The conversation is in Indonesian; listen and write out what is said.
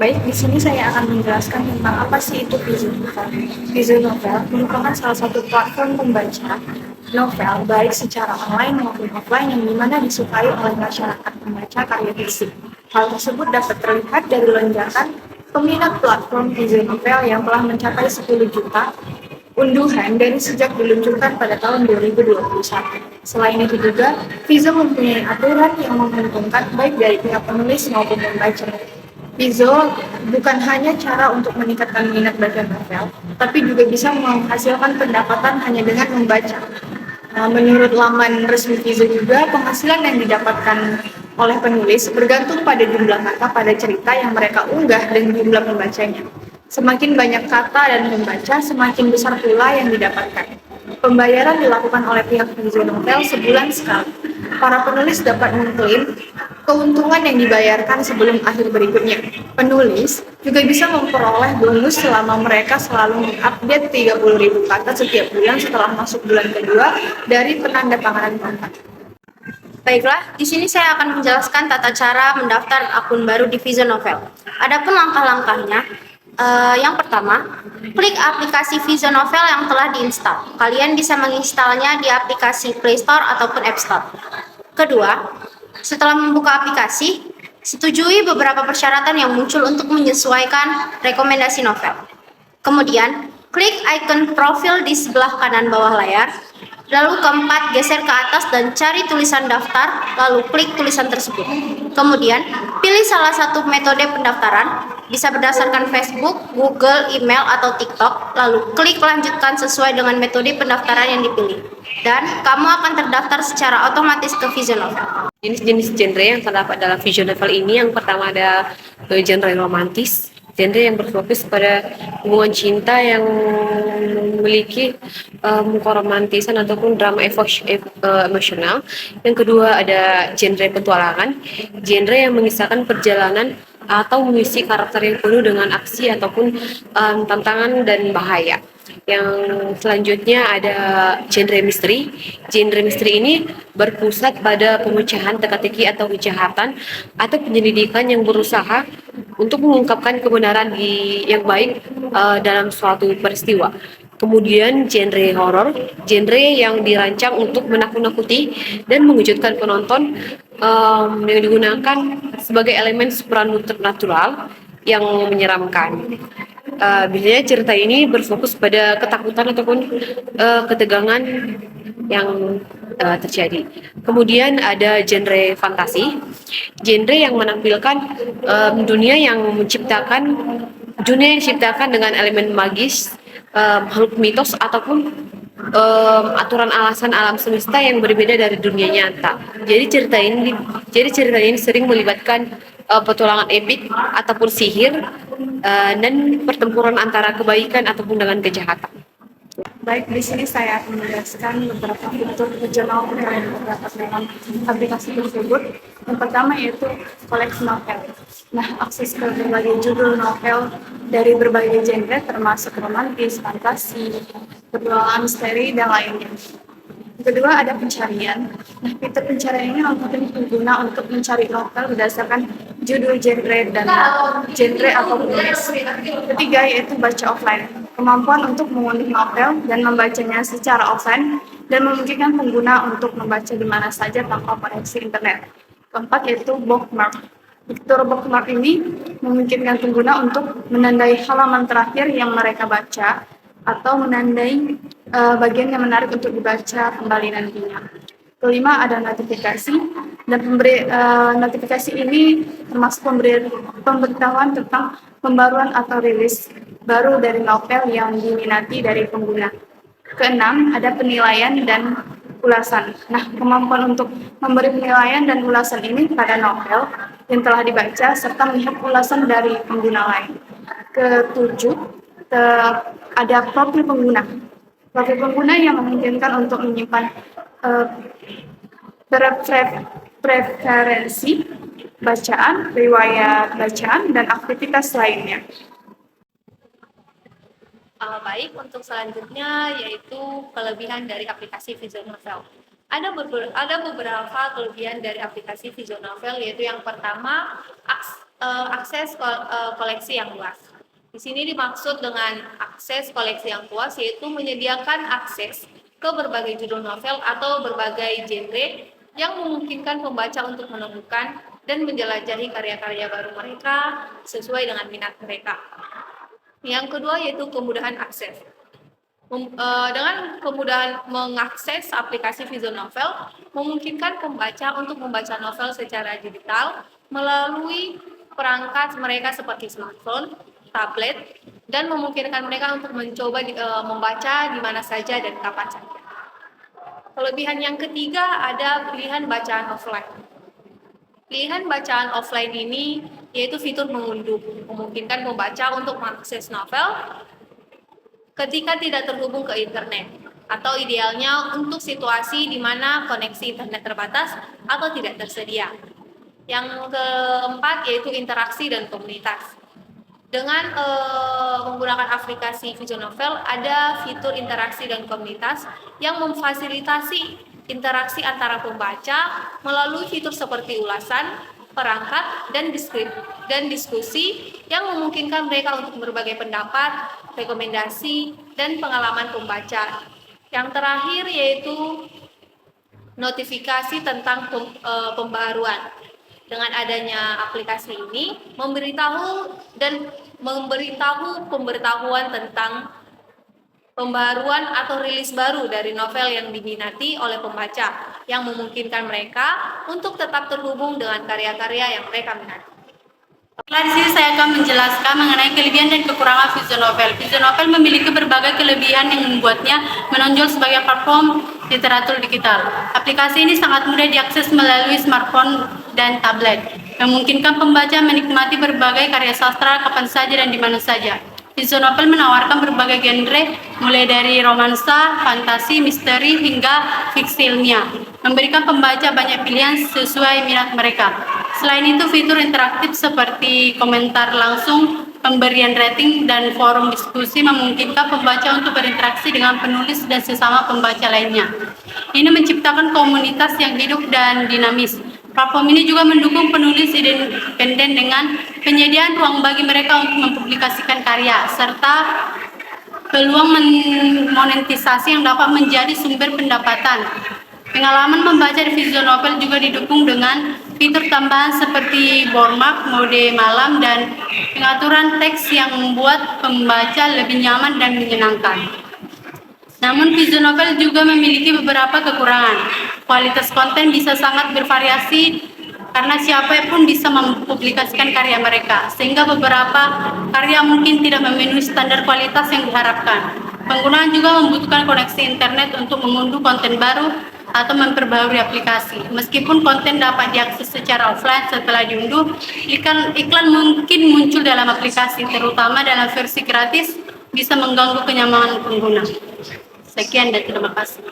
Baik, di sini saya akan menjelaskan tentang apa sih itu visual novel. Visual novel merupakan salah satu platform pembaca novel baik secara online maupun offline yang dimana disukai oleh masyarakat pembaca karya fiksi. Hal tersebut dapat terlihat dari lonjakan peminat platform visual novel yang telah mencapai 10 juta unduhan dari sejak diluncurkan pada tahun 2021. Selain itu juga, Vizo mempunyai aturan yang menguntungkan baik dari pihak penulis maupun pembaca. Vizo bukan hanya cara untuk meningkatkan minat baca novel, tapi juga bisa menghasilkan pendapatan hanya dengan membaca. Menurut laman resmi Vizo juga, penghasilan yang didapatkan oleh penulis bergantung pada jumlah kata pada cerita yang mereka unggah dan jumlah pembacanya. Semakin banyak kata dan pembaca, semakin besar pula yang didapatkan. Pembayaran dilakukan oleh pihak Vizo Novel sebulan sekali. Para penulis dapat mengklaim keuntungan yang dibayarkan sebelum akhir berikutnya. Penulis juga bisa memperoleh bonus selama mereka selalu mengupdate 30.000 kata setiap bulan setelah masuk bulan kedua dari penandatanganan kontrak. Baiklah, di sini saya akan menjelaskan tata cara mendaftar akun baru di Vision Novel. Adapun langkah-langkahnya, yang pertama, klik aplikasi Vision Novel yang telah diinstal. Kalian bisa menginstalnya di aplikasi Play Store ataupun App Store. Kedua, setelah membuka aplikasi, setujui beberapa persyaratan yang muncul untuk menyesuaikan rekomendasi novel. Kemudian, klik icon profil di sebelah kanan bawah layar. Lalu keempat, geser ke atas dan cari tulisan daftar, lalu klik tulisan tersebut. Kemudian, pilih salah satu metode pendaftaran, bisa berdasarkan Facebook, Google, email, atau TikTok, lalu klik lanjutkan sesuai dengan metode pendaftaran yang dipilih. Dan kamu akan terdaftar secara otomatis ke Vision Novel. Jenis-jenis genre yang terdapat dalam visual novel ini, yang pertama ada genre romantis, genre yang berfokus pada hubungan cinta yang memiliki keromantisan ataupun drama emosional. Yang kedua ada genre petualangan, genre yang mengisahkan perjalanan atau mengisi karakter yang penuh dengan aksi ataupun tantangan dan bahaya. Yang selanjutnya ada genre misteri. Genre misteri ini berpusat pada pemecahan teka-teki atau kejahatan atau penyelidikan yang berusaha untuk mengungkapkan kebenaran yang baik dalam suatu peristiwa. Kemudian genre horor, genre yang dirancang untuk menakut-nakuti dan mengejutkan penonton, yang digunakan sebagai elemen supranatural yang menyeramkan. Biasanya cerita ini berfokus pada ketakutan ataupun ketegangan yang terjadi. Kemudian ada genre fantasi, genre yang menampilkan dunia yang diciptakan dengan elemen magis, makhluk mitos ataupun aturan alasan alam semesta yang berbeda dari dunia nyata. Jadi cerita ini sering melibatkan petualangan epik ataupun sihir, dan pertempuran antara kebaikan ataupun dengan kejahatan. Baik, di sini saya akan menjelaskan beberapa fitur jurnal yang terdapat dalam aplikasi tersebut. Yang pertama yaitu koleksi novel. Nah, akses ke berbagai judul novel dari berbagai genre termasuk romantis, fantasi, petualangan misteri, dan lainnya. Yang kedua ada pencarian. Nah, fitur pencarian ini memungkinkan pengguna untuk mencari novel berdasarkan judul, genre atau penulis. Ketiga yaitu baca offline. Kemampuan untuk mengunduh novel dan membacanya secara offline dan memungkinkan pengguna untuk membaca di mana saja tanpa koneksi internet. Keempat yaitu bookmark. Fitur bookmark ini memungkinkan pengguna untuk menandai halaman terakhir yang mereka baca atau menandai bagian yang menarik untuk dibaca kembali nantinya. Kelima ada notifikasi, dan notifikasi ini termasuk pemberitahuan tentang pembaruan atau rilis baru dari novel yang diminati dari pengguna. Keenam ada penilaian dan ulasan. Nah, kemampuan untuk memberi penilaian dan ulasan ini pada novel yang telah dibaca serta melihat ulasan dari pengguna lain. Ketujuh, ada profil pengguna. Profil pengguna yang memungkinkan untuk menyimpan preferensi bacaan, riwayat bacaan, dan aktivitas lainnya. Baik, untuk selanjutnya yaitu kelebihan dari aplikasi Vision Novel. Ada beberapa kelebihan dari aplikasi Vision Novel, yaitu yang pertama, akses koleksi yang luas. Di sini dimaksud dengan akses koleksi yang luas yaitu menyediakan akses ke berbagai judul novel atau berbagai genre yang memungkinkan pembaca untuk menemukan dan menjelajahi karya-karya baru mereka sesuai dengan minat mereka. Yang kedua yaitu kemudahan akses. Dengan kemudahan mengakses aplikasi Vision Novel, memungkinkan pembaca untuk membaca novel secara digital melalui perangkat mereka seperti smartphone, tablet, dan memungkinkan mereka untuk mencoba membaca di mana saja dan kapan saja. Kelebihan yang ketiga ada pilihan bacaan offline. Pilihan bacaan offline ini yaitu fitur mengunduh, memungkinkan pembaca untuk mengakses novel ketika tidak terhubung ke internet, atau idealnya untuk situasi di mana koneksi internet terbatas atau tidak tersedia. Yang keempat yaitu interaksi dan komunitas. Dengan menggunakan aplikasi Vision Novel, ada fitur interaksi dan komunitas yang memfasilitasi interaksi antara pembaca melalui fitur seperti ulasan, perangkat, dan diskusi yang memungkinkan mereka untuk berbagai pendapat, rekomendasi, dan pengalaman pembaca. Yang terakhir yaitu notifikasi tentang pembaruan. Dengan adanya aplikasi ini, memberitahu pemberitahuan tentang pembaruan atau rilis baru dari novel yang diminati oleh pembaca, yang memungkinkan mereka untuk tetap terhubung dengan karya-karya yang mereka minati. Setelah di sini saya akan menjelaskan mengenai kelebihan dan kekurangan Vision Novel. Vision Novel memiliki berbagai kelebihan yang membuatnya menonjol sebagai platform literatur digital. Aplikasi ini sangat mudah diakses melalui smartphone dan tablet, memungkinkan pembaca menikmati berbagai karya sastra kapan saja dan di mana saja. Vision Novel menawarkan berbagai genre, mulai dari romansa, fantasi, misteri, hingga fiksi ilmiah, memberikan pembaca banyak pilihan sesuai minat mereka. Selain itu, fitur interaktif seperti komentar langsung, pemberian rating, dan forum diskusi memungkinkan pembaca untuk berinteraksi dengan penulis dan sesama pembaca lainnya. Ini menciptakan komunitas yang hidup dan dinamis. Platform ini juga mendukung penulis independen dengan penyediaan ruang bagi mereka untuk mempublikasikan karya, serta peluang monetisasi yang dapat menjadi sumber pendapatan. Pengalaman membaca di Vision Novel juga didukung dengan fitur tambahan seperti bookmark, mode malam, dan pengaturan teks yang membuat pembaca lebih nyaman dan menyenangkan. Namun Vision Novel juga memiliki beberapa kekurangan. Kualitas konten bisa sangat bervariasi karena siapapun bisa mempublikasikan karya mereka, sehingga beberapa karya mungkin tidak memenuhi standar kualitas yang diharapkan. Penggunaan juga membutuhkan koneksi internet untuk mengunduh konten baru atau memperbarui aplikasi. Meskipun konten dapat diakses secara offline setelah diunduh, iklan mungkin muncul dalam aplikasi, terutama dalam versi gratis, bisa mengganggu kenyamanan pengguna. Sekian dan terima kasih.